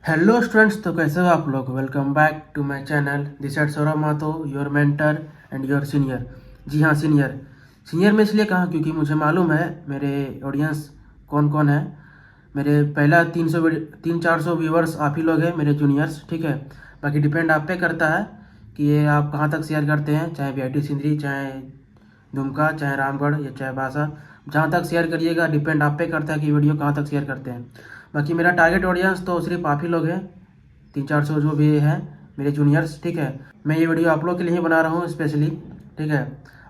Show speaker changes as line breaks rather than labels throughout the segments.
Hello students, तो कैसे हो आप लोग। Welcome back to my channel. This side Saurabh Mato, your mentor and your senior. जी हाँ, सीनियर। सीनियर में इसलिए कहा क्योंकि मुझे मालूम है मेरे ऑडियंस कौन कौन है। मेरे पहला 300 व्यूवर्स आप ही लोग हैं, मेरे जूनियर्स, ठीक है। बाकी डिपेंड आप पे करता है कि ये आप कहाँ तक शेयर करते हैं, चाहे वीआईटी सिंदरी, चाहे दुमका, चाहे रामगढ़ या चाहे बासा। जहाँ तक शेयर करिएगा डिपेंड आप पे करता है कि वीडियो कहाँ तक शेयर करते हैं। बाकी मेरा टारगेट ऑडियंस तो सिर्फ आप ही लोग हैं, 300-400 जो भी हैं मेरे जूनियर्स, ठीक है। मैं ये वीडियो आप लोग के लिए ही बना रहा हूँ स्पेशली, ठीक है।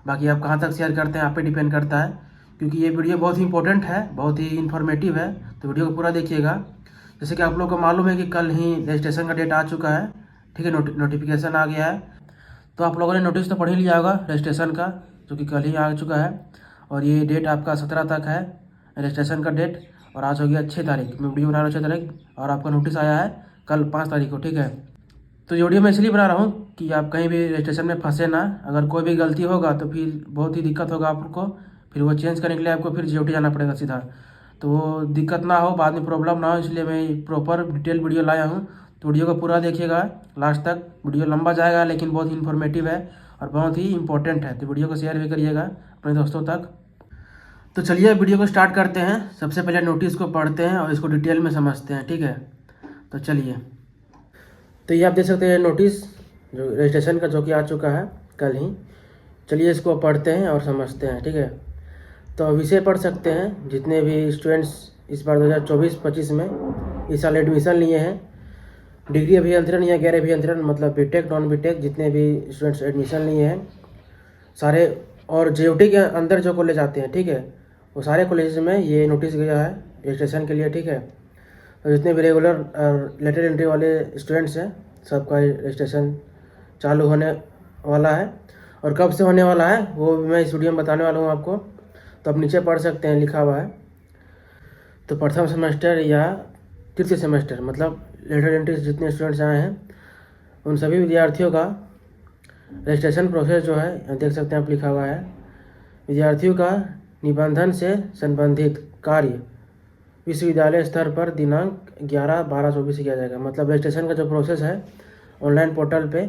बाकी आप कहाँ तक शेयर करते हैं आप पे डिपेंड करता है, क्योंकि ये वीडियो बहुत ही इंपॉर्टेंट है, बहुत ही इन्फॉर्मेटिव है। तो वीडियो को पूरा देखिएगा। जैसे कि आप लोग को मालूम है कि कल ही रजिस्ट्रेशन का डेट आ चुका है, ठीक है। नोटिफिकेशन आ गया है। तो आप लोगों ने नोटिस तो पढ़ ही लिया होगा रजिस्ट्रेशन का, जो कि कल ही आ चुका है। और ये डेट आपका 17 तक है रजिस्ट्रेशन का डेट। और आज हो गया 6 तारीख, मैं वीडियो बना रहा हूँ 6 तारीख, और आपका नोटिस आया है कल 5 तारीख को, ठीक है। तो ये वीडियो मैं इसलिए बना रहा हूँ कि आप कहीं भी रजिस्ट्रेशन में फंसे ना। अगर कोई भी गलती होगा तो फिर बहुत ही दिक्कत होगा आपको, फिर वो चेंज करने के लिए आपको फिर जीओटी जाना पड़ेगा सीधा। तो वो दिक्कत ना हो, बाद में प्रॉब्लम ना हो, इसलिए मैं प्रॉपर डिटेल वीडियो लाया हूँ। तो वीडियो को पूरा देखिएगा लास्ट तक। वीडियो लंबा जाएगा लेकिन बहुत ही इन्फॉर्मेटिव है और बहुत ही इंपॉर्टेंट है। तो वीडियो को शेयर भी करिएगा अपने दोस्तों तक। तो चलिए वीडियो को स्टार्ट करते हैं। सबसे पहले नोटिस को पढ़ते हैं और इसको डिटेल में समझते हैं, ठीक है। तो चलिए। तो ये आप देख सकते हैं नोटिस जो रजिस्ट्रेशन का, जो कि आ चुका है कल ही। चलिए इसको पढ़ते हैं और समझते हैं, ठीक है। तो विषय पढ़ सकते हैं जितने भी स्टूडेंट्स इस बार 2024-25 में इस साल एडमिशन लिए हैं, डिग्री अभियंत्रण या गैर अभियंत्रण, मतलब बीटेक नॉन बीटेक, जितने भी स्टूडेंट्स एडमिशन लिए हैं सारे, और जेयूटी के अंदर जो कॉलेज आते हैं, ठीक है, वो सारे कॉलेज में ये नोटिस गया है रजिस्ट्रेशन के लिए, ठीक है। तो जितने भी रेगुलर लेटर एंट्री वाले स्टूडेंट्स हैं सबका रजिस्ट्रेशन चालू होने वाला है। और कब से होने वाला है वो भी मैं इस वीडियो में बताने वाला हूँ आपको। तो आप नीचे पढ़ सकते हैं, लिखा हुआ है। तो प्रथम सेमेस्टर या तृतीय सेमेस्टर, मतलब लेटर एंट्री जितने स्टूडेंट्स आए हैं उन सभी विद्यार्थियों का रजिस्ट्रेशन प्रोसेस जो है देख सकते हैं आप, लिखा हुआ है। विद्यार्थियों का निबंधन से संबंधित कार्य विश्वविद्यालय स्तर पर दिनांक 11/12/24 से किया जाएगा। मतलब रजिस्ट्रेशन का जो प्रोसेस है ऑनलाइन पोर्टल पे,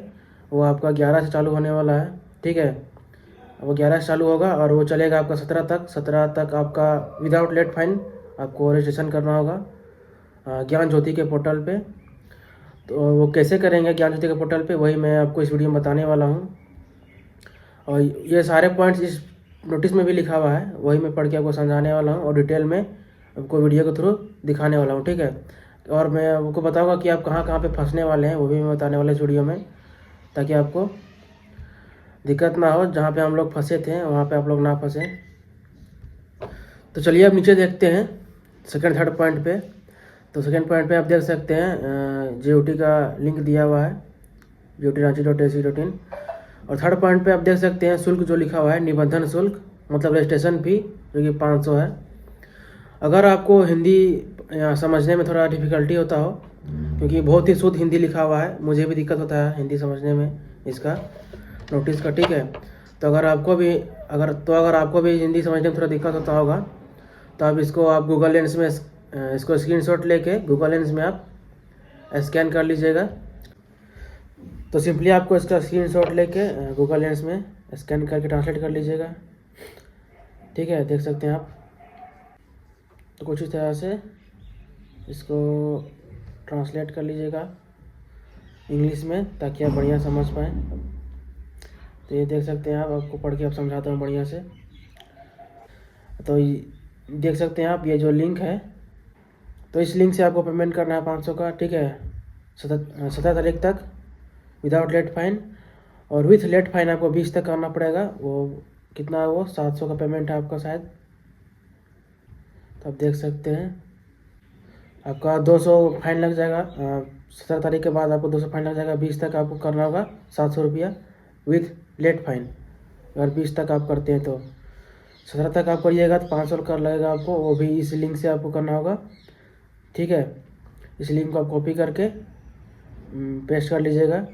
वो आपका 11 से चालू होने वाला है, ठीक है। वो 11 से चालू होगा और वो चलेगा आपका 17 तक आपका विदाउट लेट फाइन आपको रजिस्ट्रेशन करना होगा ज्ञान ज्योति के पोर्टल पे। तो वो कैसे करेंगे ज्ञान ज्योति के पोर्टल पे, वही मैं आपको इस वीडियो में बताने वाला हूँ। और ये सारे पॉइंट्स इस नोटिस में भी लिखा हुआ है, वही मैं पढ़ के आपको समझाने वाला हूँ और डिटेल में आपको वीडियो के थ्रू दिखाने वाला हूँ, ठीक है। और मैं आपको बताऊँगा कि आप कहाँ कहाँ पे फंसने वाले हैं, वो भी मैं बताने वाला इस वीडियो में, ताकि आपको दिक्कत ना हो। जहाँ पे हम लोग फंसे थे वहाँ पे आप लोग ना फंसे। तो चलिए अब नीचे देखते हैं सेकंड थर्ड पॉइंट पे। तो सेकंड पॉइंट पे आप देख सकते हैं जेयूटी का लिंक दिया हुआ है, JUT-Ranchi.ac.in। और थर्ड पॉइंट पे आप देख सकते हैं शुल्क जो लिखा हुआ है, निबंधन शुल्क, मतलब रजिस्ट्रेशन फी, जो कि 500 है। अगर आपको हिंदी समझने में थोड़ा डिफ़िकल्टी होता हो, क्योंकि बहुत ही शुद्ध हिंदी लिखा हुआ है, मुझे भी दिक्कत होता है हिंदी समझने में इसका नोटिस का, ठीक है। तो अगर आपको भी हिंदी समझने में थोड़ा दिक्कत होता होगा तो आप गूगल लेंस में इसको स्क्रीनशॉट लेके गूगल लेंस में आप स्कैन कर लीजिएगा। तो सिंपली आपको इसका स्क्रीनशॉट लेके गूगल लेंस में स्कैन करके ट्रांसलेट कर लीजिएगा, ठीक है। देख सकते हैं आप। तो कुछ इस तरह से इसको ट्रांसलेट कर लीजिएगा इंग्लिश में, ताकि आप बढ़िया समझ पाएँ। तो ये देख सकते हैं आप, आपको पढ़ के आप समझाता हूँ बढ़िया से। तो देख सकते हैं आप, ये जो लिंक है, तो इस लिंक से आपको पेमेंट करना है 500 का, ठीक है। 17 तारीख तक विदाउट लेट फाइन, और विथ लेट फाइन आपको 20 तक करना पड़ेगा। वो कितना है, वो 700 का पेमेंट है आपका शायद। तो आप देख सकते हैं आपका 200 फाइन लग जाएगा। 17 तारीख के बाद आपको 200 फाइन लग जाएगा। 20 तक आपको करना होगा 700 रुपया विथ लेट फाइन। अगर 20 तक आप करते हैं तो 17 तक आप करिएगा तो 500 कर लगेगा आपको, वो भी इस लिंक से आपको करना होगा, ठीक है। इस लिंक को आप कॉपी करके पेस्ट कर लीजिएगा,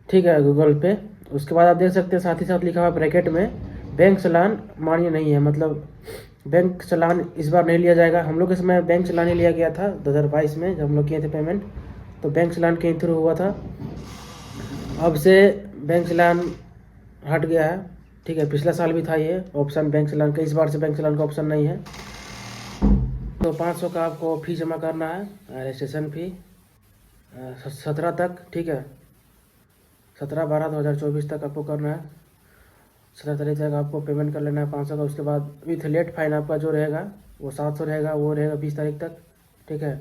ठीक है, गूगल पे। उसके बाद आप देख सकते हैं साथ ही साथ लिखा हुआ ब्रैकेट में बैंक चालान मान्य नहीं है, मतलब बैंक चालान इस बार नहीं लिया जाएगा। हम लोग के समय बैंक चालान ही लिया गया था 2022 में, जब हम लोग किए थे पेमेंट, तो बैंक चालान के थ्रू हुआ था। अब से बैंक चालान हट गया है, ठीक है। पिछला साल भी था ये ऑप्शन बैंक चालान का, इस बार से बैंक चालान का ऑप्शन नहीं है। तो 500 का आपको फ़ी जमा करना है, रजिस्ट्रेशन फ़ी 17 तक, ठीक है। 17/12/2024 तक आपको करना है। 17 तारीख तक आपको पेमेंट कर लेना है 500 का। उसके बाद विथ लेट फाइन आपका जो रहेगा वो 700 रहेगा, वो रहेगा 20 तारीख तक, ठीक है।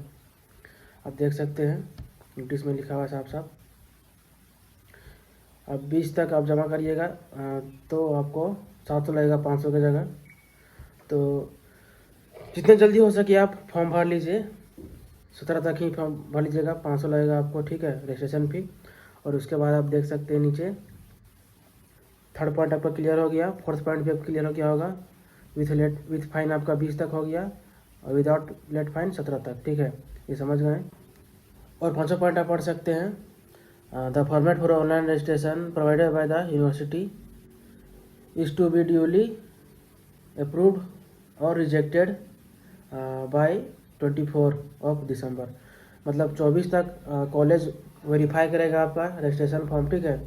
आप देख सकते हैं नोटिस में लिखा हुआ है साफ साफ। अब 20 तक आप जमा करिएगा तो आपको 700 लगेगा 500 की जगह। तो जितने जल्दी हो सके आप फॉर्म भर लीजिए, 17 तक ही फॉर्म भर लीजिएगा। 500 लगेगा आपको, ठीक है, रजिस्ट्रेशन फ़ी। और उसके बाद आप देख सकते हैं नीचे थर्ड पॉइंट आपका क्लियर हो गया, फोर्थ पॉइंट भी आपका क्लियर हो गया होगा। विथ फाइन आपका 20 तक हो गया और विदाउट लेट फाइन 17 तक, ठीक है, ये समझ गए। और 500 पॉइंट आप पढ़ सकते हैं। The format for online registration provided by the university is to be duly approved और रिजेक्टेड बाय 24 दिसंबर। मतलब 24 तक कॉलेज वेरीफाई करेगा आपका रजिस्ट्रेशन फॉर्म, ठीक है।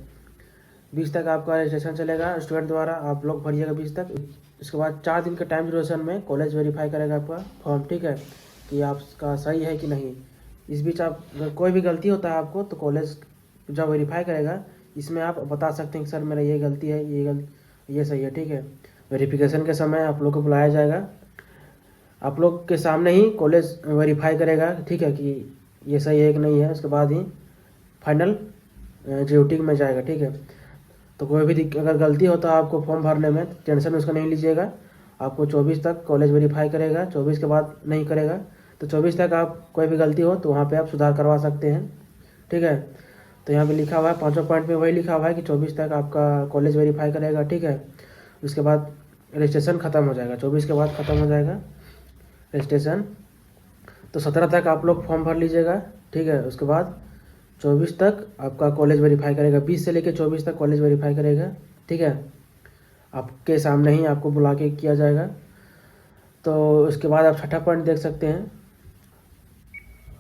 20 तक आपका रजिस्ट्रेशन चलेगा स्टूडेंट द्वारा, आप लोग भरिएगा 20 तक। इसके बाद 4 दिन के टाइम ड्यूरेशन में कॉलेज वेरीफाई करेगा आपका फॉर्म, ठीक है, कि आपका सही है कि नहीं। इस बीच आप कोई भी गलती होता है आपको, तो कॉलेज जब वेरीफाई करेगा इसमें आप बता सकते हैं कि सर मेरा ये गलती है, ये सही है, ठीक है। वेरिफिकेशन के समय आप लोग को बुलाया जाएगा, आप लोग के सामने ही कॉलेज वेरीफाई करेगा, ठीक है, कि ये सही है कि नहीं है। उसके बाद ही फाइनल जीओटी में जाएगा, ठीक है। तो कोई भी अगर गलती होता है आपको फॉर्म भरने में, टेंशन उसका नहीं लीजिएगा। आपको 24 तक कॉलेज वेरीफाई करेगा, 24 के बाद नहीं करेगा। तो 24 तक आप कोई भी गलती हो तो वहाँ पे आप सुधार करवा सकते हैं, ठीक है। तो यहाँ पे लिखा हुआ है 500 पॉइंट में वही लिखा हुआ है कि 24 तक आपका कॉलेज वेरीफाई करेगा, ठीक है। उसके बाद रजिस्ट्रेशन ख़त्म हो जाएगा, 24 के बाद ख़त्म हो जाएगा रजिस्ट्रेशन। तो 17 तक आप लोग फॉर्म भर लीजिएगा, ठीक है। उसके बाद 24 तक आपका कॉलेज वेरीफाई करेगा, 20 से लेकर 24 तक कॉलेज वेरीफाई करेगा, ठीक है। आपके सामने ही आपको बुला के किया जाएगा। तो उसके बाद आप छठा पॉइंट देख सकते हैं,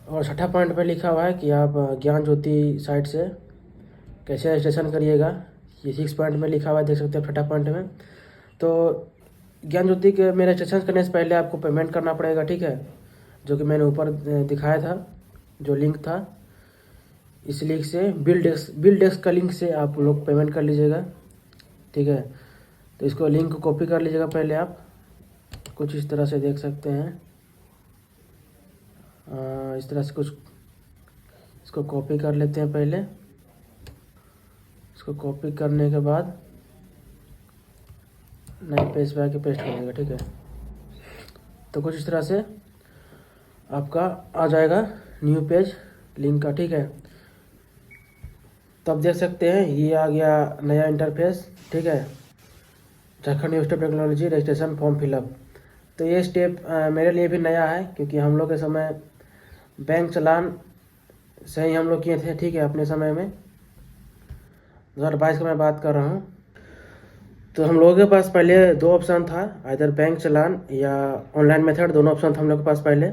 और छठा पॉइंट पे लिखा हुआ है कि आप ज्ञान ज्योति साइट से कैसे रजिस्ट्रेशन करिएगा। ये 6 पॉइंट में लिखा हुआ है, देख सकते हैं छठा पॉइंट में। तो ज्ञान ज्योति के में रजिस्ट्रेशन करने से पहले आपको पेमेंट करना पड़ेगा, ठीक है, जो कि मैंने ऊपर दिखाया था, जो लिंक था। इस लिंक से बिल डेस्क का लिंक से आप लोग पेमेंट कर लीजिएगा, ठीक है। तो इसको लिंक को कॉपी कर लीजिएगा पहले आप, कुछ इस तरह से देख सकते हैं। इस तरह से कुछ इसको कॉपी कर लेते हैं पहले। इसको कॉपी करने के बाद नए पेज पे आके पेस्ट कर देगा, ठीक है। तो कुछ इस तरह से आपका आ जाएगा न्यू पेज लिंक का, ठीक है। तो आप देख सकते हैं ये आ गया नया इंटरफेस, ठीक है। Jharkhand university of technology registration form fill up. तो ये स्टेप मेरे लिए भी नया है, क्योंकि हम लोग के समय बैंक चालान से ही हम लोग किए थे, ठीक है, अपने समय में 2022 का मैं बात कर रहा हूँ। तो हम लोगों के पास पहले 2 ऑप्शन था, इधर बैंक चालान या ऑनलाइन मेथड, दोनों ऑप्शन था हम लोग के पास पहले।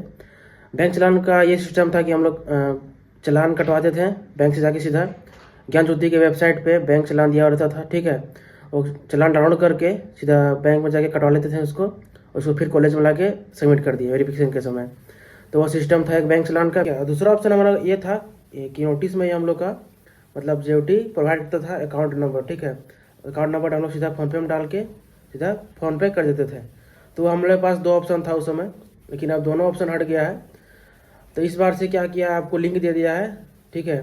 बैंक चालान का ये सिस्टम था कि हम लोग चालान कटवाते थे बैंक से जाके सीधा ज्ञान ज्योति के वेबसाइट पे बैंक चालान दिया रहता था, ठीक है। और चालान डाउनलोड करके सीधा बैंक में जाके कटवा लेते थे उसको फिर कॉलेज में ला के सबमिट कर दिए वेरिफिकेशन के समय। तो वो सिस्टम था एक बैंक चालान का। दूसरा ऑप्शन हमारा ये था कि नोटिस में ही हम लोग का मतलब जीओटी प्रोवाइड करता था अकाउंट नंबर, ठीक है। अकाउंट नंबर हम लोग सीधा फ़ोनपे में डाल के सीधा फ़ोनपे कर देते थे। तो हम लोग के पास 2 ऑप्शन था उस समय, लेकिन अब दोनों ऑप्शन हट गया है। तो इस बार से क्या किया, आपको लिंक दे दिया है, ठीक है।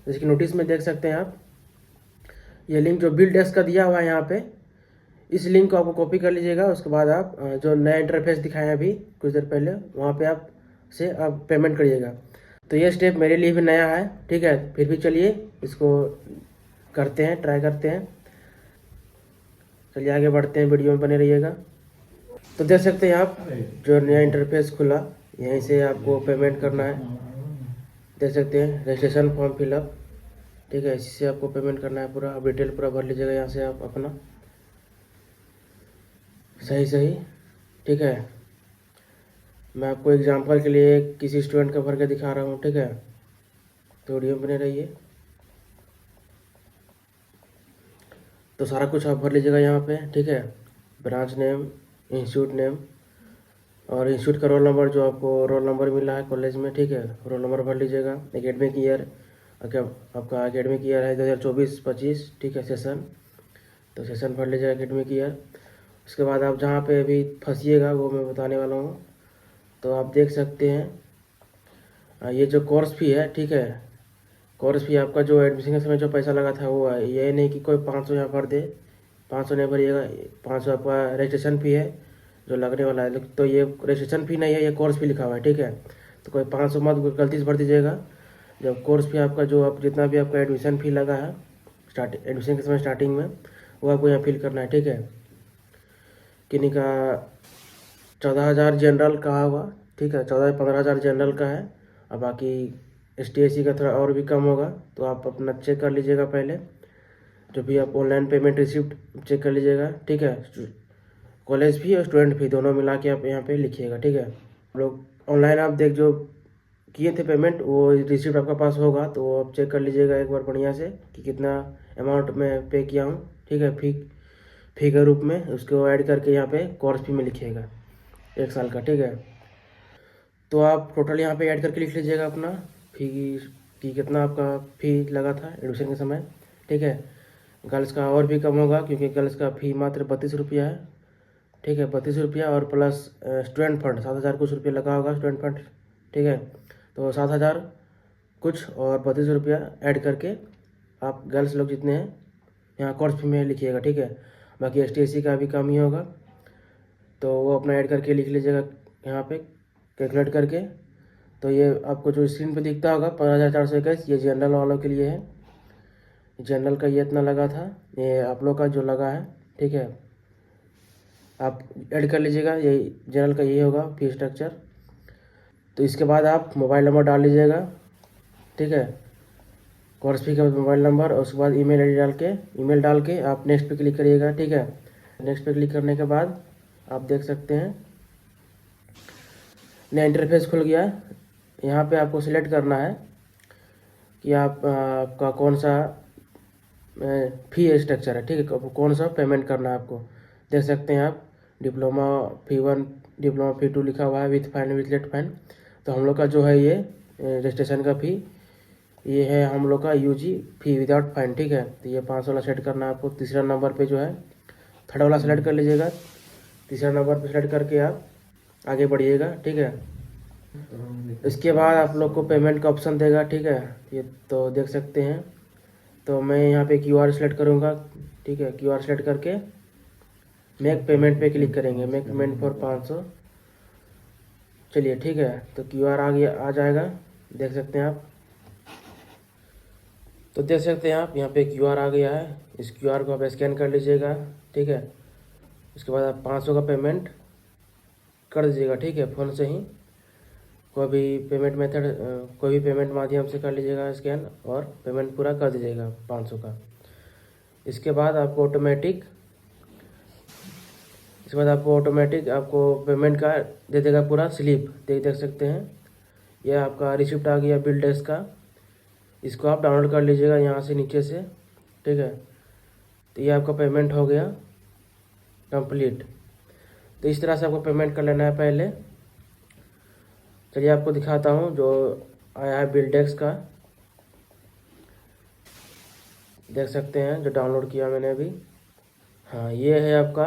जैसे कि नोटिस में देख सकते हैं आप, ये लिंक जो बिल डेस्क का दिया हुआ है यहाँ पे, इस लिंक को आपको कॉपी कर लीजिएगा। उसके बाद आप जो नया इंटरफेस दिखाया अभी कुछ देर पहले, वहाँ पे आप पेमेंट करिएगा। तो ये स्टेप मेरे लिए भी नया है, ठीक है। फिर भी चलिए इसको करते हैं, ट्राई करते हैं। चलिए आगे बढ़ते हैं, वीडियो में बने रहिएगा। तो देख सकते हैं आप जो नया इंटरफेस खुला, यहीं से आपको पेमेंट करना है। देख सकते हैं रजिस्ट्रेशन फॉर्म फिलअप, ठीक है, इसी से आपको पेमेंट करना है पूरा। अब डिटेल पूरा भर लीजिएगा यहाँ से आप अपना सही, ठीक है। मैं आपको एग्जांपल के लिए किसी स्टूडेंट का भर के दिखा रहा हूँ, ठीक है। तो वीडियो में बने रहिए। तो सारा कुछ आप भर लीजिएगा यहाँ पे, ठीक है। ब्रांच नेम, इंस्टीट्यूट नेम और इंस्टीट्यूट का रोल नंबर, जो आपको रोल नंबर मिला है कॉलेज में, ठीक है। रोल नंबर भर लीजिएगा। एकेडमिक ईयर, आपका एकेडमिक ईयर है 2024-25, ठीक है, सेशन। तो सेशन भर लीजिएगा, एकेडमिक ईयर। उसके बाद आप जहाँ पे अभी फंसिएगा वो मैं बताने वाला हूँ। तो आप देख सकते हैं ये जो कोर्स फी है, ठीक है। कोर्स फी आपका जो एडमिशन के समय जो पैसा लगा था वो है। ये नहीं कि कोई 500 यहाँ भर दे, 500 नहीं भरिएगा। 500 आपका रजिस्ट्रेशन फ़ी है जो लगने वाला है। तो ये रजिस्ट्रेशन फ़ी नहीं है, ये कोर्स फी लिखा हुआ है, ठीक है। तो कोई 500 मत गलती से भर दीजिएगा। जब कोर्स फी आपका जो आप जितना भी आपका एडमिशन फ़ी लगा है एडमिशन के समय स्टार्टिंग में, वो आपको यहाँ फिल करना है, ठीक है। किन्हीं का 14,000 जनरल का होगा, ठीक है। 14-15,000 जनरल का है। और बाकी ST/SC का थोड़ा और भी कम होगा। तो आप अपना चेक कर लीजिएगा पहले, जो भी आप ऑनलाइन पेमेंट रिसिप्ट चेक कर लीजिएगा, ठीक है। कॉलेज फी और स्टूडेंट फी दोनों मिला के आप यहाँ पे लिखिएगा, ठीक है। आप लोग ऑनलाइन आप देख जो किए थे पेमेंट, वो रिसिप्ट आपका पास होगा तो वो आप चेक कर लीजिएगा एक बार बढ़िया से कि कितना अमाउंट में पे किया हूँ, ठीक है। फी के रूप में उसको ऐड करके यहाँ पे कोर्स फी में लिखिएगा 1 साल का, ठीक है। तो आप टोटल यहाँ पे ऐड करके लिख लीजिएगा अपना फी कि कितना आपका फ़ी लगा था एडमिशन के समय, ठीक है। गर्ल्स का और भी कम होगा क्योंकि गर्ल्स का फ़ी मात्र 32 रुपया है, ठीक है। 32 रुपया और प्लस स्टूडेंट फंड 7,000 कुछ रुपये लगा होगा स्टूडेंट फंड, ठीक है। तो 7,000 कुछ और 32 रुपया ऐड करके आप गर्ल्स लोग जितने हैं यहाँ कोर्स फी में लिखिएगा, ठीक है। बाकी ST/SC का भी कम ही होगा, तो वो अपना ऐड करके लिख लीजिएगा यहाँ पे कैलकुलेट करके। तो ये आपको जो स्क्रीन पे दिखता होगा 15,421, ये जनरल वालों के लिए है। जनरल का ये इतना लगा था, ये आप लोग का जो लगा है, ठीक है। आप ऐड कर लीजिएगा, यही जनरल का यही होगा फी स्ट्रक्चर। तो इसके बाद आप मोबाइल नंबर डाल लीजिएगा, ठीक है। कोर्स फी का मोबाइल नंबर और उसके बाद ईमेल डाल के आप नेक्स्ट पे क्लिक करिएगा, ठीक है। नेक्स्ट पे क्लिक करने के बाद आप देख सकते हैं नया इंटरफेस खुल गया। यहाँ पे आपको सिलेक्ट करना है कि आपका कौन सा फी स्ट्रक्चर है, ठीक है। कौन सा पेमेंट करना है आपको। देख सकते हैं आप डिप्लोमा फी 1, डिप्लोमा फी 2 लिखा हुआ है with fine with late fine. तो हम लोग का जो है ये रजिस्ट्रेशन का फ़ी ये है हम लोग का UG फी विदाउट फाइन, ठीक है। तो ये 500 वाला सेलेक्ट करना है आपको। तीसरा नंबर पे जो है थर्ड वाला सेलेक्ट कर लीजिएगा। तीसरा नंबर पे सेलेक्ट करके आप आगे बढ़िएगा, ठीक है। इसके बाद आप लोग को पेमेंट का ऑप्शन देगा, ठीक है। ये तो देख सकते हैं। तो मैं यहाँ पे QR सेलेक्ट करूँगा, ठीक है। QR सेलेक्ट करके मेक पेमेंट पे क्लिक करेंगे, मेक पेमेंट फॉर 500। चलिए, ठीक है। तो QR आ जाएगा, देख सकते हैं आप। तो देख सकते हैं आप यहाँ पे QR आ गया है। इस QR को आप स्कैन कर लीजिएगा, ठीक है। उसके बाद आप 500 का पेमेंट कर दीजिएगा, ठीक है, फ़ोन से ही। कोई भी पेमेंट मेथड कोई भी पेमेंट माध्यम से कर लीजिएगा स्कैन और पेमेंट पूरा कर दीजिएगा 500 का। इसके बाद आपको ऑटोमेटिक आपको पेमेंट का दे देगा पूरा स्लिप। देख सकते हैं यह आपका रिसिप्ट आ गया बिल डेस्क का। इसको आप डाउनलोड कर लीजिएगा यहाँ से नीचे से, ठीक है। तो ये आपका पेमेंट हो गया कंप्लीट। तो इस तरह से आपको पेमेंट कर लेना है पहले। चलिए आपको दिखाता हूँ जो आया है बिल डेस्क का। देख सकते हैं जो डाउनलोड किया मैंने अभी। हाँ, ये है आपका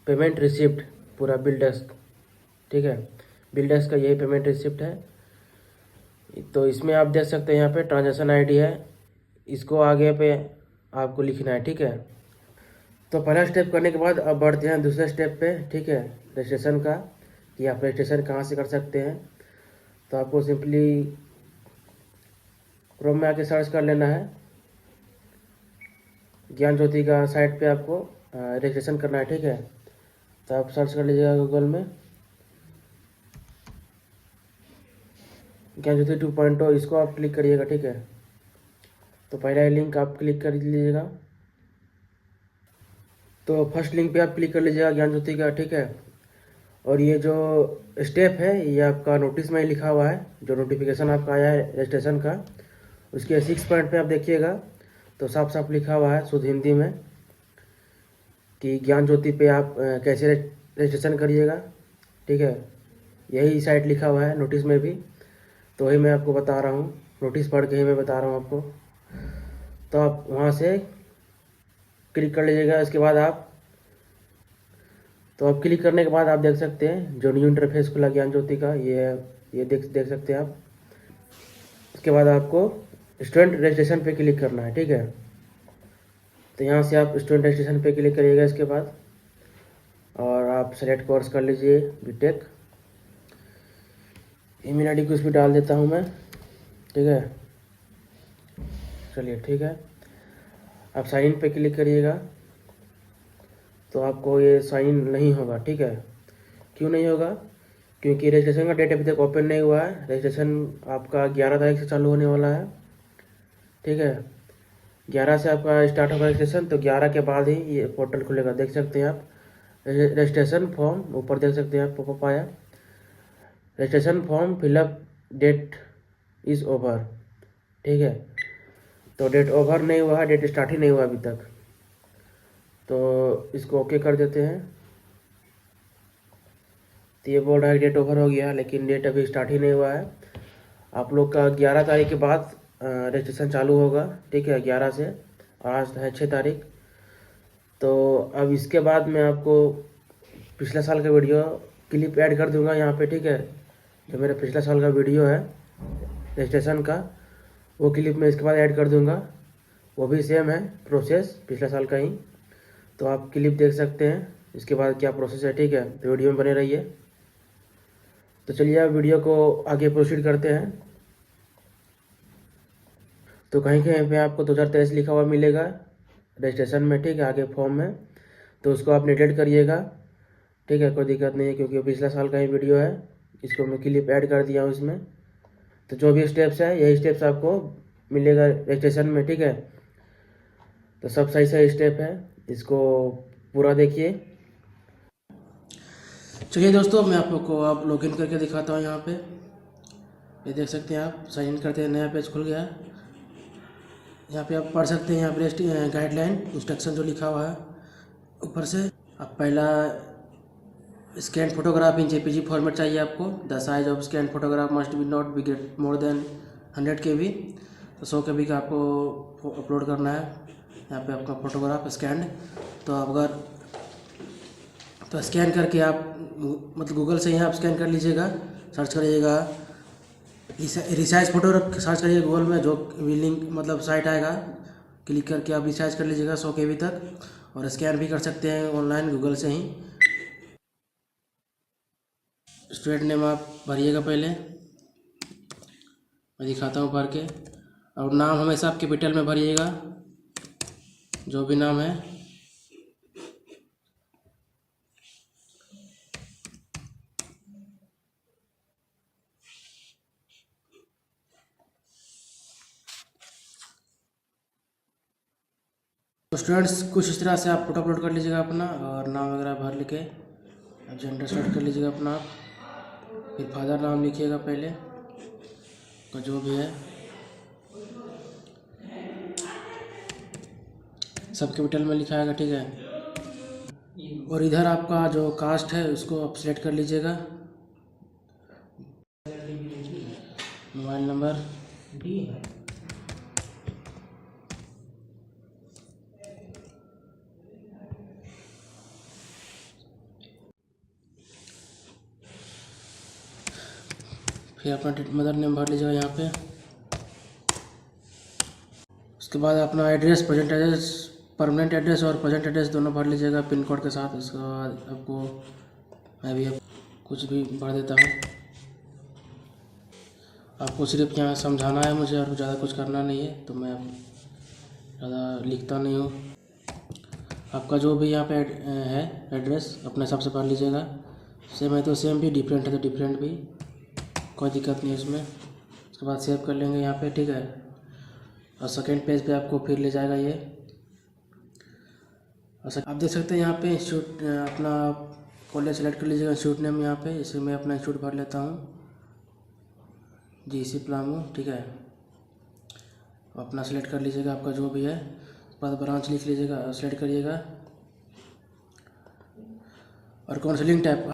पेमेंट रिसिप्ट पूरा बिल डेस्क, ठीक है। बिल डेस्क का यही पेमेंट रिसिप्ट है। तो इसमें आप देख सकते हैं यहाँ पे ट्रांजैक्शन ID है, इसको आगे पे आपको लिखना है, ठीक है। तो पहला स्टेप करने के बाद अब बढ़ते हैं दूसरे स्टेप पे, ठीक है, रजिस्ट्रेशन का, कि आप रजिस्ट्रेशन कहाँ से कर सकते हैं। तो आपको सिंपली क्रोम में आके सर्च कर लेना है। ज्ञान ज्योति का साइट पे आपको रजिस्ट्रेशन करना है, ठीक है। तो आप सर्च कर लीजिएगा गूगल में ज्ञान ज्योति 2.0, इसको आप क्लिक करिएगा, ठीक है। तो पहला लिंक आप क्लिक कर लीजिएगा। तो फर्स्ट लिंक पे आप क्लिक कर लीजिएगा ज्ञान ज्योति का, ठीक है। और ये जो स्टेप है ये आपका नोटिस में ही लिखा हुआ है, जो नोटिफिकेशन आपका आया है रजिस्ट्रेशन का, उसके 6 पॉइंट पे आप देखिएगा तो साफ साफ लिखा हुआ है शुद्ध हिंदी में कि ज्ञान ज्योति पे आप कैसे रजिस्ट्रेशन करिएगा। ठीक है, यही साइट लिखा हुआ है नोटिस में भी, तो वही मैं आपको बता रहा हूँ, नोटिस पढ़ के ही मैं बता रहा हूँ आपको। तो आप वहाँ से क्लिक कर लीजिएगा। इसके बाद आप क्लिक करने के बाद आप देख सकते हैं जो न्यू इंटरफेस खुला ज्ञान ज्योति का, ये देख सकते हैं आप। इसके बाद आपको स्टूडेंट रजिस्ट्रेशन पे क्लिक करना है। ठीक है, तो यहाँ से आप स्टूडेंट रजिस्ट्रेशन पे क्लिक करिएगा। इसके बाद और आप सेलेक्ट कोर्स कर लीजिए बीटेक। ईमेल आईडी कुछ भी डाल देता हूँ मैं। ठीक है, चलिए ठीक है, आप साइन इन पे क्लिक करिएगा तो आपको ये साइन इन नहीं होगा। ठीक है, क्यों नहीं होगा? क्योंकि रजिस्ट्रेशन का डेट अभी तक ओपन नहीं हुआ है। रजिस्ट्रेशन आपका 11 तारीख से चालू होने वाला है। ठीक है, 11 से आपका स्टार्ट होगा रजिस्ट्रेशन, तो 11 के बाद ही ये पोर्टल खुलेगा। देख सकते हैं आप रजिस्ट्रेशन फॉर्म, ऊपर देख सकते हैं आप पॉपअप आया, registration form fill up, that is over. ठीक है, तो डेट ओवर नहीं हुआ है, डेट स्टार्ट ही नहीं हुआ अभी तक, तो इसको ओके कर देते हैं। तो ये बोल रहा है डेट ओवर हो गया, लेकिन डेट अभी स्टार्ट ही नहीं हुआ है। आप लोग का 11 तारीख के बाद रजिस्ट्रेशन चालू होगा। ठीक है, 11 से, आज है 6 तारीख। तो अब इसके बाद मैं आपको पिछला साल का वीडियो क्लिप ऐड कर दूंगा यहाँ पे। ठीक है, जो मेरा पिछला साल का वीडियो है रजिस्ट्रेशन का, वो क्लिप मैं इसके बाद ऐड कर दूंगा। वो भी सेम है प्रोसेस, पिछला साल का ही, तो आप क्लिप देख सकते हैं इसके बाद क्या प्रोसेस है। ठीक है, तो वीडियो में बने रहिए। तो चलिए अब वीडियो को आगे प्रोसीड करते हैं। तो कहीं कहीं पे आपको 2023 लिखा हुआ मिलेगा रजिस्ट्रेशन में। ठीक है, आगे फॉर्म में, तो उसको आप नेगलेक्ट करिएगा। ठीक है, कोई दिक्कत नहीं है, क्योंकि पिछला साल का ही वीडियो है, इसको मैं क्लिप ऐड कर दिया हूँ इसमें। तो जो भी स्टेप्स है यही स्टेप्स आपको मिलेगा रजिस्ट्रेशन में। ठीक है, तो सब सही सही स्टेप है, इसको पूरा देखिए। चलिए दोस्तों, मैं आप लोग को अब लॉगिन करके दिखाता हूँ। यहाँ पे ये देख सकते हैं आप, साइन इन करते हैं, नया पेज खुल गया है। यहाँ पे आप पढ़ सकते हैं, यहाँ पे गाइडलाइन इंस्ट्रक्शन जो लिखा हुआ है ऊपर से। आप पहला स्कैन फोटोग्राफ इन जेपीजी फॉर्मेट चाहिए आपको। The size of scan photograph must be not be great more than 100 KB, तो 100 KB का आपको अपलोड करना है। यहाँ पे आपका फोटोग्राफ स्कैन, तो आप अगर तो स्कैन करके आप मतलब गूगल से ही आप स्कैन कर लीजिएगा, सर्च करिएगा रिसाइज फोटो सर्च करिए गूगल में, जो भी लिंक मतलब साइट आएगा, क्लिक करके आप रिसाइज कर लीजिएगा 100 KB तक, और स्कैन भी कर सकते हैं ऑनलाइन गूगल से ही। स्टूडेंट नेम आप भरिएगा पहले, मैं दिखाता हूँ भर के। और नाम हमेशा आप कैपिटल में भरिएगा, जो भी नाम है। तो स्टूडेंट्स कुछ इस तरह से आप फोटो अपलोड कर लीजिएगा अपना, और नाम वगैरह भर लिखे आप जेंडर सेलेक्ट कर लीजिएगा अपना आप। फिर फादर नाम लिखिएगा पहले का, जो भी है सब कैपिटल में लिखा आएगा। ठीक है, और इधर आपका जो कास्ट है उसको आप सिलेक्ट कर लीजिएगा। मोबाइल नंबर, फिर अपना मदर नेम भर लीजिएगा यहाँ पे। उसके बाद अपना address, present address, permanent address और प्रेजेंट एड्रेस दोनों भर लीजिएगा पिन कोड के साथ। उसके बाद आपको मैं भी कुछ भी भर देता हूँ। आपको सिर्फ यहाँ समझाना है मुझे, और ज़्यादा कुछ करना नहीं है, तो मैं ज़्यादा लिखता नहीं हूँ। आपका जो भी यहाँ पे है एड्रेस अपने हिसाब से भर लीजिएगा। सेम है तो सेम भी, डिफरेंट है तो डिफरेंट भी, कोई दिक्कत नहीं है इसमें। उसके बाद सेव कर लेंगे यहाँ पे। ठीक है, और सेकेंड पेज पे आपको फिर ले जाएगा ये। और आप देख सकते हैं यहाँ पे इंस्टीट्यूट अपना कॉलेज सेलेक्ट कर लीजिएगा। इंस्टीट्यूट नेम यहाँ पे, इसे मैं अपना इंस्टीट्यूट भर लेता हूँ, जीसी प्लामो, ठीक है। अपना सेलेक्ट कर लीजिएगा आपका जो भी है, बाद ब्रांच लिख लीजिएगा, सेलेक्ट करिएगा। और काउंसलिंग टाइप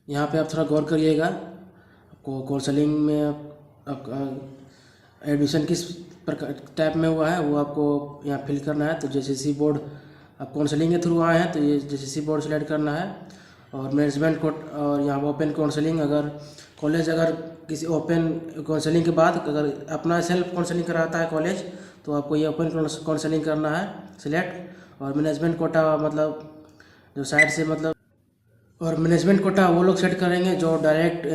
यहाँ पे आप थोड़ा गौर करिएगा, आपको काउंसलिंग में आप एडमिशन किस प्रकार टाइप में हुआ है वो आपको यहाँ फिल करना है। तो जेसीसी बोर्ड, आप काउंसलिंग के थ्रू आए हैं तो ये जेसीसी बोर्ड सेलेक्ट करना है। और मैनेजमेंट कोट, और यहाँ ओपन काउंसलिंग, अगर कॉलेज अगर किसी ओपन काउंसलिंग के बाद अगर अपना सेल्फ काउंसलिंग कराता है कॉलेज, तो आपको ये ओपन काउंसलिंग करना है सिलेक्ट। और मैनेजमेंट कोटा मतलब जो साइड से मतलब, और मैनेजमेंट कोटा वो लोग सेट करेंगे जो डायरेक्ट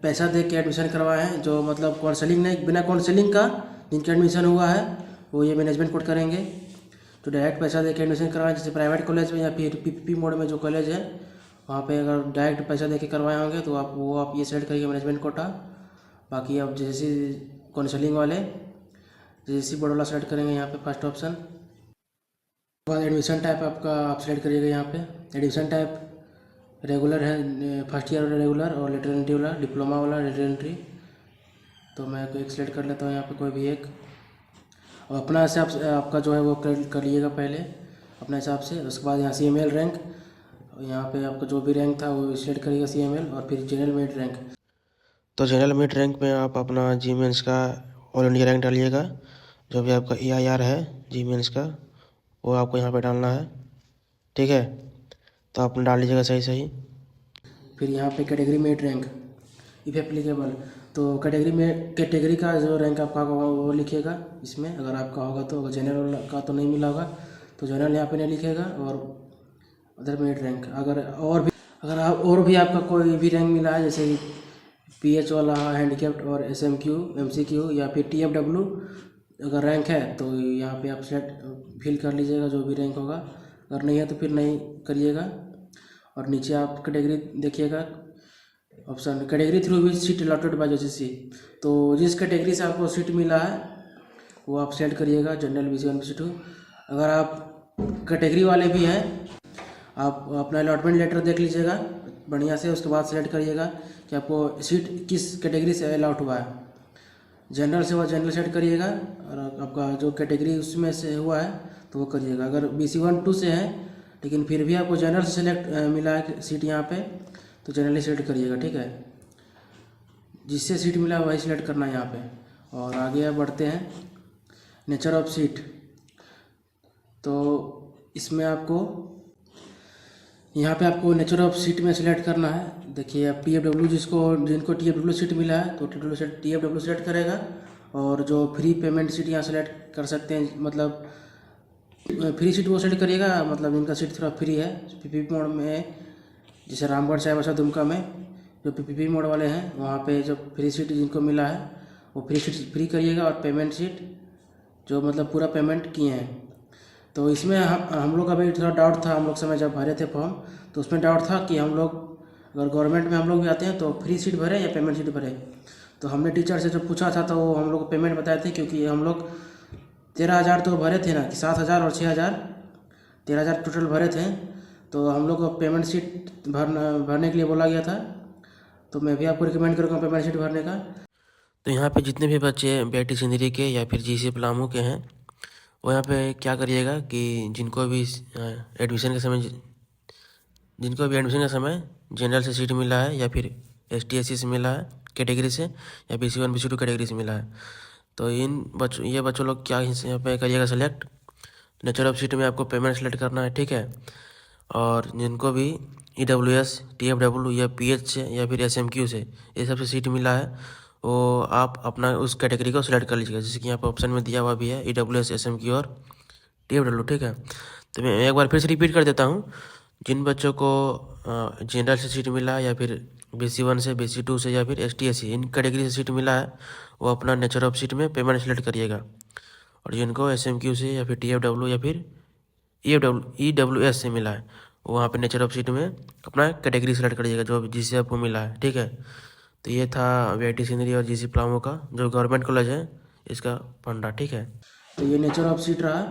पैसा दे के एडमिशन करवाए हैं, जो मतलब काउंसलिंग नहीं, बिना काउंसलिंग का जिनका एडमिशन हुआ है वो ये मैनेजमेंट कोट करेंगे। जो डायरेक्ट पैसा दे के एडमिशन करवाएं, जैसे प्राइवेट कॉलेज में या फिर पीपीपी मोड में जो कॉलेज है वहाँ पे अगर डायरेक्ट पैसा दे के करवाए होंगे तो आप ये सेलेक्ट करिए मैनेजमेंट कोटा। बाकी आप जैसे काउंसलिंग वाले जैसे बोर्ड वाला सेलेक्ट करेंगे यहाँ पे फर्स्ट ऑप्शन। बाद एडमिशन टाइप आपका आप सेलेक्ट करिएगा यहाँ पे। एडमिशन टाइप रेगुलर है, फर्स्ट ईयर रेगुलर, और लेटर एंट्री वाला, डिप्लोमा वाला, लेटर एंट्री। तो मैं कोई एक सेलेक्ट कर लेता हूँ यहाँ पे, कोई भी एक। और अपना हिसाब से आपका जो है वो कर लीजिएगा पहले अपने हिसाब से। उसके बाद यहाँ CML रैंक, यहाँ पे आपका जो भी रैंक था वो सेलेक्ट करिएगा CML, और फिर जनरल मेरिट रैंक। तो जनरल मेरिट रैंक में आप अपना जी मेंस का ऑल इंडिया रैंक डालिएगा, जो भी आपका EIR है जी मेंस का वो आपको यहाँ पे डालना है, ठीक है। तो आप डाल लीजिएगा सही। फिर यहाँ पे category merit rank if applicable, तो कैटेगरी का जो रैंक आपका होगा वो लिखिएगा इसमें, अगर आपका होगा तो। अगर जनरल का तो नहीं मिला होगा तो जनरल यहाँ पे नहीं लिखेगा। और अदर मेरिट रैंक, अगर और भी आपका कोई भी रैंक मिला है, जैसे PH वाला, हैंडीकैप्ड और SMQ MCQ या फिर TFW अगर रैंक है तो यहाँ पे आप सेलेक्ट फिल कर लीजिएगा जो भी रैंक होगा। अगर नहीं है तो फिर नहीं करिएगा। और नीचे आप कैटेगरी देखिएगा option, category through which seat allotted by JCC. तो जिस कैटेगरी से आपको सीट मिला है वो आप सेलेक्ट करिएगा, जनरल BC1 BC2। अगर आप कैटेगरी वाले भी हैं, आप अपना अलॉटमेंट लेटर देख लीजिएगा बढ़िया से, उसके बाद सेलेक्ट करिएगा कि आपको सीट किस कैटेगरी से अलॉट हुआ है। जनरल से वो जनरल सेलेक्ट करिएगा, और आपका जो कैटेगरी उसमें से हुआ है तो वो करिएगा। अगर BC1 2 से है लेकिन फिर भी आपको जनरल से सेलेक्ट मिला है सीट यहाँ पे, तो जनरली सेलेक्ट करिएगा, ठीक है। जिससे सीट मिला वही सिलेक्ट करना है यहाँ पे। और आगे बढ़ते हैं, नेचर ऑफ सीट। तो इसमें आपको यहाँ पे आपको नेचर ऑफ सीट में सिलेक्ट करना है। देखिए आप TFW जिनको TFW सीट मिला है तो TFW सेलेक्ट करेगा। और जो फ्री पेमेंट सीट यहाँ सेलेक्ट कर सकते हैं, मतलब फ्री सीट वो सेलेक्ट करिएगा, मतलब जिनका सीट थोड़ा फ्री है PPP मोड में, जैसे रामगढ़, चाईबासा, दुमका में जो PPP मोड वाले हैं वहाँ पे जो फ्री सीट जिनको मिला है वो फ्री सीट फ्री करिएगा। और पेमेंट सीट जो मतलब पूरा पेमेंट किए हैं। तो इसमें हम लोग का भी थोड़ा डाउट था, हम लोग समय जब भरे थे फॉर्म तो उसमें डाउट था कि हम लोग अगर गवर्नमेंट में हम लोग भी आते हैं तो फ्री सीट भरे या पेमेंट सीट भरे। तो हमने टीचर से जब पूछा था तो वो हम लोग पेमेंट बताए थे, क्योंकि हम लोग 13,000 तो भरे थे ना, कि 7,000 और 6,000, 13,000 टोटल भरे थे। तो हम लोग को पेमेंट सीट भरने के लिए बोला गया था। तो मैं भी आपको रिकमेंड करूँगा पेमेंट सीट भरने का। तो यहाँ पे जितने भी बच्चे BIT सिंदरी के या फिर GC प्लामो के हैं वो यहाँ पे क्या करिएगा कि जिनको भी एडमिशन के समय जनरल से सीट मिला है या फिर ST/SC से मिला है कैटेगरी से, या BC1 BC2 कैटेगरी से मिला है, तो ये बच्चों लोग क्या यहाँ पे करिएगा सेलेक्ट। नेचर ऑफ सीट में आपको पेमेंट सेलेक्ट करना है, ठीक है। और जिनको भी EWS, TFW या PH से या फिर SMQ से ये सबसे सीट मिला है वो आप अपना उस कैटेगरी को सिलेक्ट कर लीजिएगा, जैसे कि यहाँ पर ऑप्शन में दिया हुआ भी है EWS, SMQ और TFW, ठीक है। तो मैं एक बार फिर से रिपीट कर देता हूँ, जिन बच्चों को जनरल से सीट मिला है या फिर BC1 से, BC2 से या फिर ST/SC इन कैटेगरी से सीट मिला है वो अपना नेचर ऑफ सीट में पेमेंट सेलेक्ट करिएगा। और जिनको SMQ से या फिर TFW या फिर EWS से मिला है वहाँ पे नेचर ऑफ सीट में अपना कैटेगरी सेलेक्ट करिएगा जो जिससे आपको मिला है, ठीक है। तो ये था BIT सिंदरी और GC प्लामो का जो गवर्नमेंट कॉलेज है इसका फंडा, ठीक है। तो ये नेचर ऑफ सीट रहा।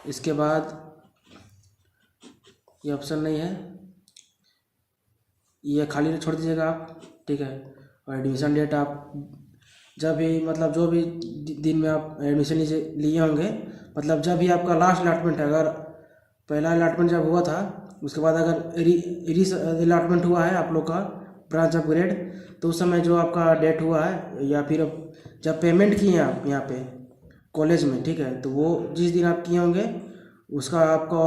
इसके बाद ये ऑप्शन नहीं है, ये खाली छोड़ दीजिएगा आप, ठीक है। और एडमिशन डेट आप जब भी मतलब जो भी दिन में आप एडमिशन लिए होंगे, मतलब जब भी आपका लास्ट अलॉटमेंट है, अगर पहला अलॉटमेंट जब हुआ था उसके बाद अगर री अलॉटमेंट हुआ है आप लोग का ब्रांच अपग्रेड, तो उस समय जो आपका डेट हुआ है या फिर जब पेमेंट किए हैं आप यहाँ पे कॉलेज में, ठीक है, तो वो जिस दिन आप किए होंगे उसका आपको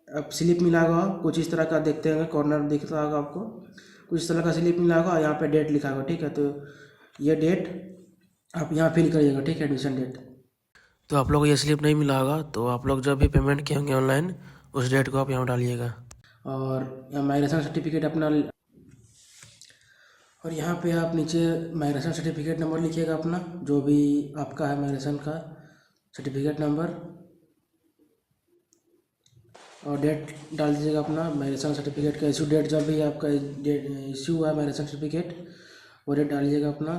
अब स्लिप मिला होगा कुछ इस तरह का, देखते होंगे कॉर्नर दिखता होगा आपको, कुछ इस तरह का स्लिप मिला होगा, यहाँ पे डेट लिखा होगा, ठीक है। तो ये डेट आप यहाँ फिल करिएगा, ठीक है, एडमिशन डेट। तो आप लोग को ये स्लिप नहीं मिला होगा, तो आप लोग जब भी पेमेंट किए होंगे ऑनलाइन उस डेट को आप यहाँ डालिएगा। और माइग्रेशन सर्टिफिकेट अपना, और यहाँ पे आप नीचे माइग्रेशन सर्टिफिकेट नंबर लिखिएगा अपना, जो भी आपका है माइग्रेशन का सर्टिफिकेट नंबर, और डेट डाल दीजिएगा अपना माइग्रेशन सर्टिफिकेट का इशू डेट, जब भी आपका डेट इशू हुआ है माइग्रेशन सर्टिफिकेट वो डेट डालिएगा अपना,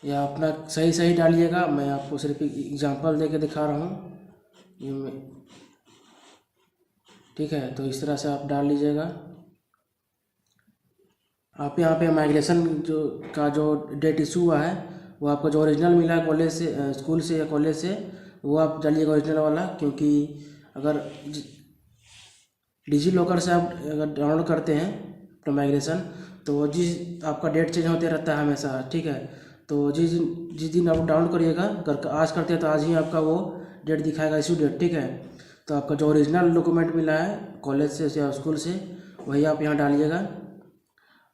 या अपना सही सही डालिएगा। मैं आपको सिर्फ एग्जांपल दे के दिखा रहा हूँ ये मैं, ठीक है। तो इस तरह से आप डाल लीजिएगा। आप यहाँ पे माइग्रेशन जो डेट इशू हुआ है वो आपको जो ओरिजिनल मिला है कॉलेज से, स्कूल से या कॉलेज से, वो आप डालिएगा ओरिजिनल वाला, क्योंकि अगर डिजी लॉकर से आप अगर डाउनलोड करते हैं तो माइग्रेशन, तो वो जिस आपका डेट चेंज होते रहता है हमेशा, ठीक है। तो जिस दिन आप डाउनलोड करिएगा, अगर आज करते हैं तो आज ही आपका वो डेट दिखाएगा, इशू डेट, ठीक है। तो आपका जो ओरिजिनल डॉक्यूमेंट मिला है कॉलेज से या स्कूल से वही आप यहाँ डालिएगा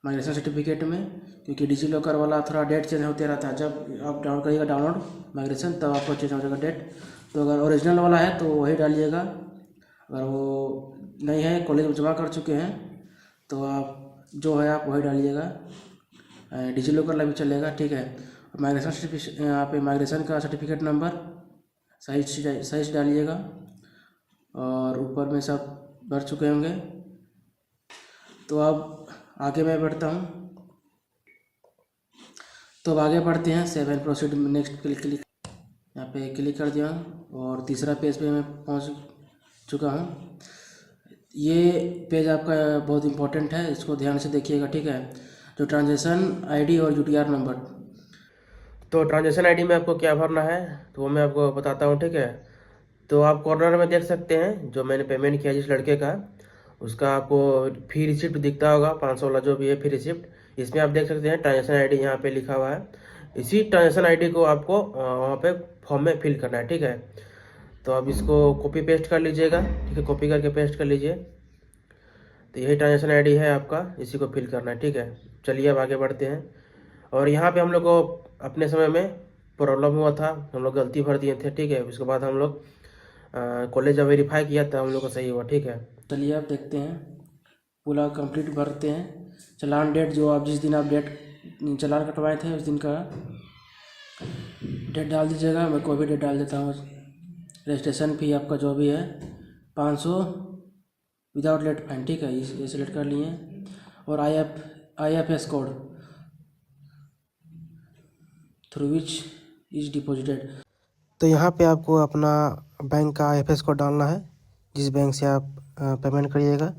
माइग्रेशन सर्टिफिकेट में, क्योंकि डिजी लॉकर वाला थोड़ा डेट चेंज होते रहता है, जब आप डाउनलोड करिएगा डाउनलोड माइग्रेशन तब आपको चेंज हो जाएगा डेट। तो अगर ओरिजिनल वाला है तो वही डालिएगा, अगर वो नहीं है कॉलेज में जमा कर चुके हैं तो आप जो है आप वही डालिएगा, डिजी लॉकर वाला भी चलेगा, ठीक है। माइग्रेशन सर्टिफिकेट यहाँ पे माइग्रेशन का सर्टिफिकेट नंबर सही से डालिएगा, और ऊपर में सब भर चुके होंगे। तो अब आगे मैं बढ़ता हूँ, तो अब आगे बढ़ते हैं 7 प्रोसीड नेक्स्ट क्लिक यहाँ पे क्लिक कर दिया, और तीसरा पेज पे मैं पहुँच चुका हूँ। ये पेज आपका बहुत इम्पोर्टेंट है, इसको ध्यान से देखिएगा, ठीक है। जो ट्रांजैक्शन आईडी और यूटीआर नंबर, तो ट्रांजैक्शन आईडी में आपको क्या भरना है तो वो मैं आपको बताता हूँ, ठीक है। तो आप कॉर्नर में देख सकते हैं जो मैंने पेमेंट किया जिस लड़के का, उसका आपको फी रिसिप्ट दिखता होगा 500 वाला जो भी है फी रिसिप्ट, इसमें आप देख सकते हैं ट्रांजैक्शन आईडी यहाँ पे लिखा हुआ है। इसी ट्रांजैक्शन आईडी को आपको वहाँ पे फॉर्म में फिल करना है, ठीक है। तो आप इसको कॉपी पेस्ट कर लीजिएगा, ठीक है, कॉपी करके पेस्ट कर लीजिए। तो यही ट्रांजैक्शन आईडी है आपका, इसी को फिल करना है, ठीक है। चलिए अब आगे बढ़ते हैं। और यहाँ पे हम लोग को अपने समय में प्रॉब्लम हुआ था, हम लोग गलती भर दिए थे, ठीक है। उसके बाद हम लोग कॉलेज जब वेरीफाई किया था हम लोग का सही हुआ, ठीक है। चलिए अब देखते हैं, पूरा कंप्लीट भरते हैं। चालान डेट जो आप जिस दिन आप डेट चालान कटवाए थे उस दिन का डेट डाल दीजिएगा, मैं कोई भी डेट डाल देता हूँ। रजिस्ट्रेशन फी आपका जो भी है 500 विदाउट लेट फाइन, ठीक है, ये सिलेक्ट कर लिए। और IFS code through which is deposited, तो यहाँ पे आपको अपना बैंक का IFS कोड डालना है, जिस बैंक से आप पेमेंट करिएगा।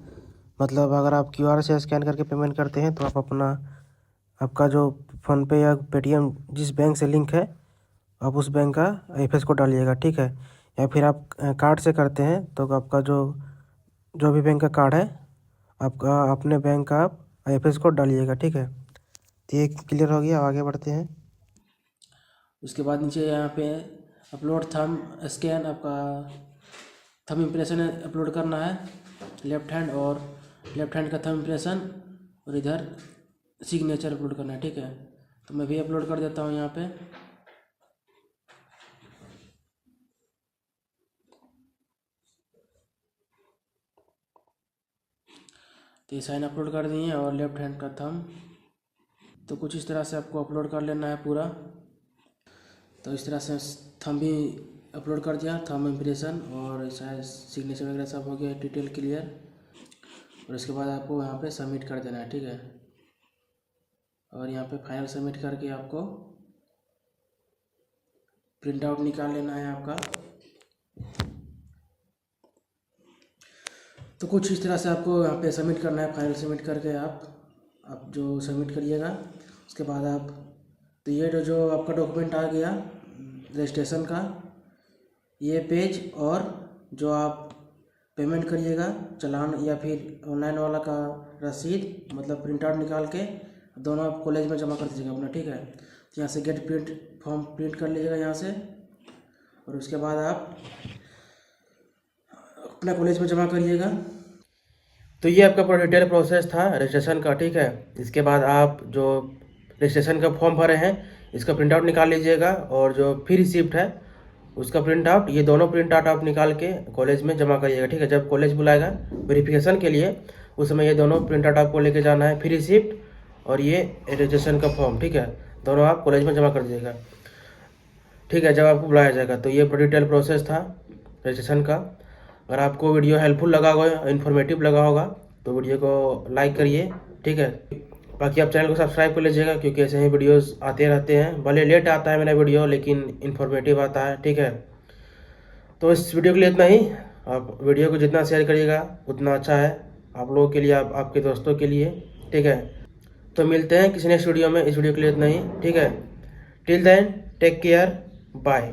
मतलब अगर आप QR से स्कैन करके पेमेंट करते हैं तो आप आपका जो फ़ोनपे या पेटीएम जिस बैंक से लिंक है आप उस बैंक का IFS कोड डालिएगा, ठीक है। या फिर आप कार्ड से करते हैं तो आपका जो भी बैंक का कार्ड है आपका अपने बैंक का आप IFS कोड डालिएगा, ठीक है। तो ये क्लियर हो गया, आगे बढ़ते हैं। उसके बाद नीचे यहाँ पे अपलोड थंब स्कैन, आपका थंब इम्प्रेशन अपलोड करना है, लेफ्ट हैंड का थंब इम्प्रेशन, और इधर सिग्नेचर अपलोड करना है, ठीक है। तो मैं भी अपलोड कर देता हूँ यहाँ पे। तो ये साइन अपलोड कर दिए और लेफ्ट हैंड का थंब, तो कुछ इस तरह से आपको अपलोड कर लेना है पूरा। तो इस तरह से थंब भी अपलोड कर दिया, थंब इम्प्रेशन और शायद सिग्नेचर वगैरह सब हो गया, डिटेल क्लियर। और इसके बाद आपको यहाँ पे सबमिट कर देना है, ठीक है। और यहाँ पे फाइनल सबमिट करके आपको प्रिंट आउट निकाल लेना है आपका। तो कुछ इस तरह से आपको यहाँ पे सबमिट करना है। फाइल सबमिट करके आप जो सबमिट करिएगा, उसके बाद आप तो ये जो आपका डॉक्यूमेंट आ गया रजिस्ट्रेशन का ये पेज, और जो आप पेमेंट करिएगा चालान या फिर ऑनलाइन वाला का रसीद, मतलब प्रिंट आउट निकाल के दोनों आप कॉलेज में जमा कर दीजिएगा अपना, ठीक है। तो यहाँ से गेट प्रिंट फॉर्म प्रिंट कर लीजिएगा यहाँ से, और उसके बाद आप अपना कॉलेज में जमा करिएगा। तो ये आपका पूरा डिटेल प्रोसेस था रजिस्ट्रेशन का, ठीक है। इसके बाद आप जो रजिस्ट्रेशन का फॉर्म भरे हैं इसका प्रिंट आउट निकाल लीजिएगा, और जो फी रिसिप्ट है उसका प्रिंट आउट, ये दोनों प्रिंट आउट आप निकाल के कॉलेज में जमा करिएगा, ठीक है। जब कॉलेज बुलाएगा वेरिफिकेशन के लिए उस समय ये दोनों प्रिंट आउट आपको लेके जाना है, फी रिसिप्ट और ये रजिस्ट्रेशन का फॉर्म, ठीक है। दोनों आप कॉलेज में जमा कर दीजिएगा, ठीक है, जब आपको बुलाया जाएगा। तो ये पूरा डिटेल प्रोसेस था रजिस्ट्रेशन का। अगर आपको वीडियो हेल्पफुल लगा होगा, इन्फॉर्मेटिव लगा होगा, तो वीडियो को लाइक करिए, ठीक है। बाकी आप चैनल को सब्सक्राइब कर लीजिएगा, क्योंकि ऐसे ही वीडियोस आते रहते हैं। भले लेट आता है मेरा वीडियो, लेकिन इन्फॉर्मेटिव आता है, ठीक है। तो इस वीडियो के लिए इतना ही। आप वीडियो को जितना शेयर करिएगा उतना अच्छा है आप लोगों के लिए, आपके दोस्तों के लिए, ठीक है। तो मिलते हैं किसी नेक्स्ट वीडियो में। इस वीडियो के लिए इतना ही, ठीक है। Till then take care, bye.